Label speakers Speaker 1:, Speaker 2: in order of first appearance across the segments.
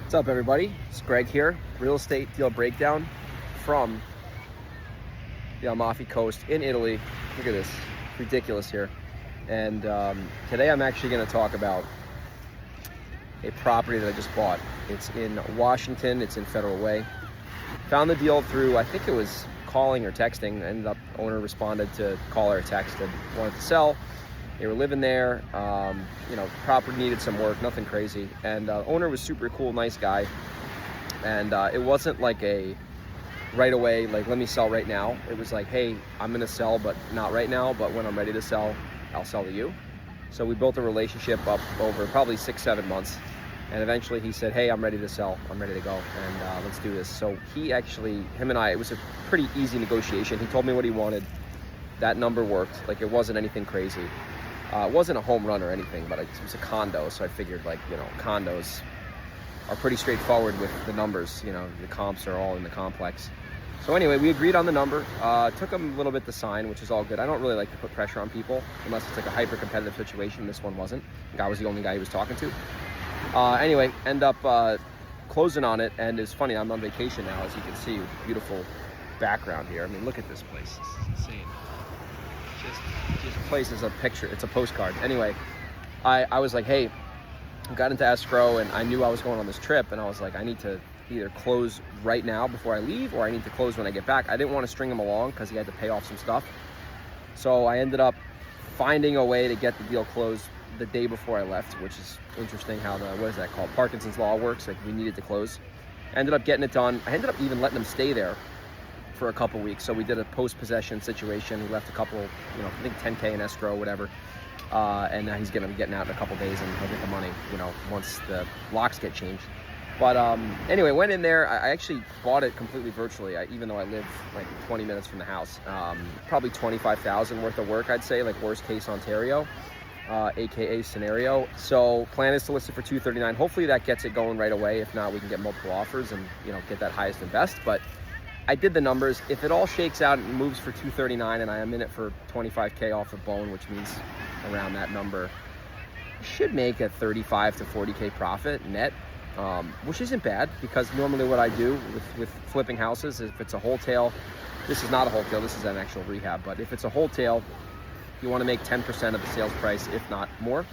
Speaker 1: What's up, everybody? It's Greg here. Real estate deal breakdown from the Amalfi coast in Italy. Look at this, ridiculous here. And today I'm actually going to talk about a property that I just bought. It's in Washington. It's in Federal Way. Found the deal through, I think it was calling or texting. Ended up, owner responded to call or text and wanted to sell. They were living there. Property needed some work, nothing crazy. And owner was super cool, nice guy. And it wasn't like a right away, like, let me sell right now. It was like, hey, I'm gonna sell, but not right now. But when I'm ready to sell, I'll sell to you. So we built a relationship up over probably 6-7 months. And eventually he said, hey, I'm ready to sell. I'm ready to go. And let's do this. So him and I, it was a pretty easy negotiation. He told me what he wanted. That number worked. Like, it wasn't anything crazy. It wasn't a home run or anything, but it was a condo, so I figured, condos are pretty straightforward with the numbers. The comps are all in the complex. So anyway, we agreed on the number. Took him a little bit to sign, which is all good. I don't really like to put pressure on people unless it's like a hyper-competitive situation. This one wasn't. The guy was the only guy he was talking to. Anyway, end up closing on it, and it's funny, I'm on vacation now, as you can see. Beautiful background here. I mean, look at this place. This is insane. This place is a picture. It's a postcard. Anyway, I was like, hey, I got into escrow and I knew I was going on this trip, and I was like, I need to either close right now before I leave, or I need to close when I get back. I didn't want to string him along because he had to pay off some stuff. So I ended up finding a way to get the deal closed the day before I left, which is interesting how what is that called? Parkinson's Law works. Like, we needed to close. Ended up getting it done. I ended up even letting him stay there for a couple weeks. So we did a post-possession situation. He left a couple, I think $10K in escrow, whatever. And now he's gonna be getting out in a couple days, and he'll get the money, once the locks get changed. But anyway, went in there. I actually bought it completely virtually, even though I live like 20 minutes from the house. Probably $25,000 worth of work, I'd say, like worst case Ontario, AKA scenario. So plan is to list it for $239. Hopefully that gets it going right away. If not, we can get multiple offers and get that highest and best. But I did the numbers. If it all shakes out and moves for $239 and I am in it for $25K off the bone, which means around that number, should make a $35 to $40K profit net, which isn't bad, because normally what I do with flipping houses, if it's a wholesale, this is not a wholesale, this is an actual rehab, but if it's a wholesale, you want to make 10% of the sales price, if not more.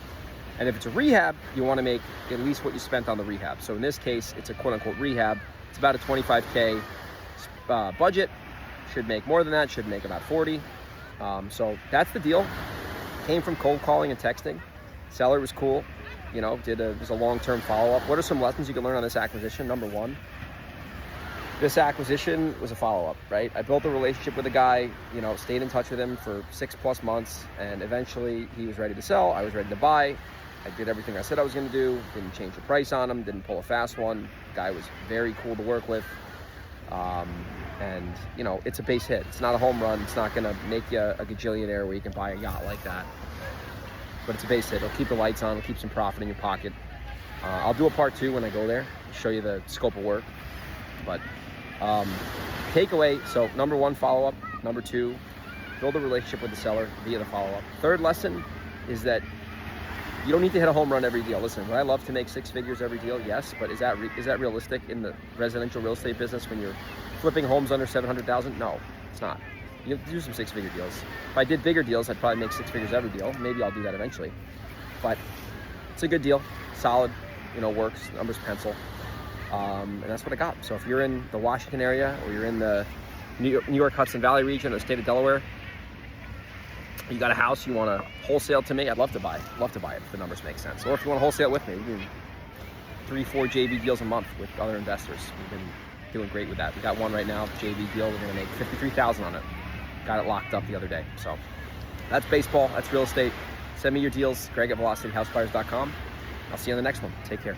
Speaker 1: And if it's a rehab, you want to make at least what you spent on the rehab. So in this case, it's a quote-unquote rehab. It's about a $25K budget. Should make more than that, should make about 40. So that's the deal. Came from cold calling and texting. Seller was cool, there's a long-term follow-up. What are some lessons you can learn on this acquisition? Number one, this acquisition was a follow-up, right? I built a relationship with a guy, stayed in touch with him for 6+ months, and eventually he was ready to sell. I was ready to buy. I did everything I said I was going to do. Didn't change the price on him, didn't pull a fast one. Guy was very cool to work with. And it's a base hit. It's not a home run. It's not going to make you a gajillionaire where you can buy a yacht like that. But it's a base hit. It'll keep the lights on. It'll keep some profit in your pocket. I'll do a part 2 when I go there, show you the scope of work. But takeaway, so number 1, follow-up. Number 2, build a relationship with the seller via the follow-up. Third lesson is that you don't need to hit a home run every deal. Listen, would I love to make 6 figures every deal? Yes, but is that realistic in the residential real estate business when you're flipping homes under $700,000? No, it's not. You have to do some 6-figure deals. If I did bigger deals, I'd probably make 6 figures every deal. Maybe I'll do that eventually. But it's a good deal, solid, works, numbers pencil. And that's what I got. So if you're in the Washington area, or you're in the New York Hudson Valley region, or state of Delaware, you got a house you want to wholesale to me, I'd love to buy it. Love to buy it if the numbers make sense. Or if you want to wholesale with me, we do 3-4 JV deals a month with other investors. We've been doing great with that. We got one right now, JV deal. We're going to make $53,000 on it. Got it locked up the other day. So that's baseball. That's real estate. Send me your deals, Greg@velocityhousebuyers.com. I'll see you on the next one. Take care.